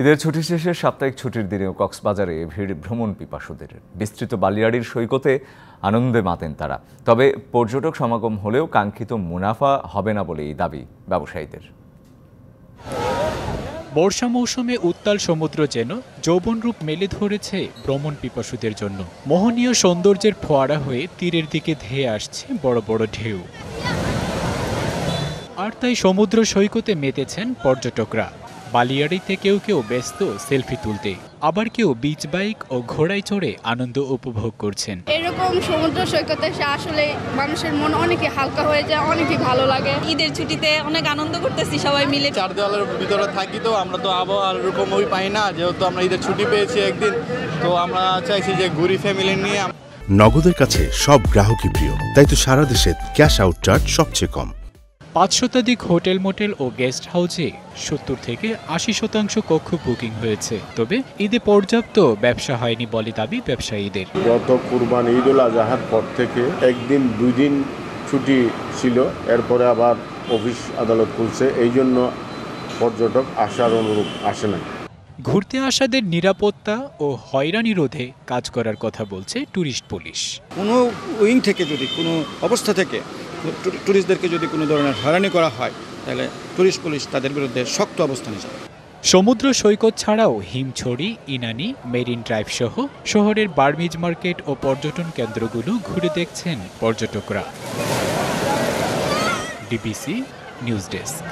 ঈদের ছুটি শেষে সাপ্তাহিক ছুটির দিনেও কক্সবাজারে ভিড় ভ্রমণ পিপাসুদের। বিস্তৃত বালিয়াড়ির সৈকতে আনন্দে মাতেন তারা। তবে পর্যটক সমাগম হলেও কাঙ্ক্ষিত মুনাফা হবে না বলেই দাবি ব্যবসায়ীদের। বর্ষা মৌসুমে উত্তাল সমুদ্র যেন যৌবন রূপ মেলে ধরেছে ভ্রমণ পিপাসুদের জন্য। মোহনীয় সৌন্দর্যের ফোয়ারা হয়ে তীরের দিকে ধেয়ে আসছে বড় বড় ঢেউ। আর তাই সমুদ্র সৈকতে মেতেছেন পর্যটকরা। বালিয়াড়িতে কেউ কেউ ব্যস্ত সেলফি তুলতে, আবার কেউ বিচ বাইক ও ঘোড়ায় চড়ে আনন্দ উপভোগ করছেন। এরকম সমুদ্র সৈকতে এসে আসলে মানুষের মন অনেকই হালকা হয়ে যায়, অনেকই ভালো লাগে। ঈদের ছুটিতে অনেক আনন্দ করতেছি সবাই মিলে। চার দেওয়ালের ভিতরে থাকি তো আমরা তো আবহাওয়া এরকম ওই পাই না, যেহেতু আমরা ঈদের ছুটি পেয়েছি একদিন, তো আমরা চাইছি যে ঘুরি ফ্যামিলি নিয়ে। নগদের কাছে সব গ্রাহকই প্রিয়, তাই তো সারা দেশে ক্যাশ আউট চার্জ সবচেয়ে কম। ৫ শতাধিক হোটেল মোটেল ও গেস্ট হাউসে ৭০ থেকে ৮০% কক্ষ বুকিং হয়েছে। তবে ঈদে পর্যাপ্ত ব্যবসা হয়নি বলে দাবি ব্যবসায়ীদের। গত কুরবানি ঈদুল আজহার পর থেকে একদিন 2 দিন ছুটি ছিল, এরপরে আবার অফিস আদালত খুলছে, এই জন্য পর্যটক আসার অনুরূপ আসে না। ঘুরতে আসাদের নিরাপত্তা ও হয়রানি রোধে কাজ করার কথা বলছে ট্যুরিস্ট পুলিশ। কোনো উইং থেকে যদি কোনো অবস্থা থেকে ট্যুরিস্টদেরকে যদি কোনো ধরনের হয়রানি করা হয়, তাহলে ট্যুরিস্ট পুলিশ তাদের বিরুদ্ধে শক্ত অবস্থান নেবে। সমুদ্র সৈকত ছাড়াও হিমছড়ি, ইনানি, মেরিন ড্রাইভ সহ শহরের বার্মিজ মার্কেট ও পর্যটন কেন্দ্রগুলো ঘুরে দেখছেন পর্যটকরা। DBC news desk.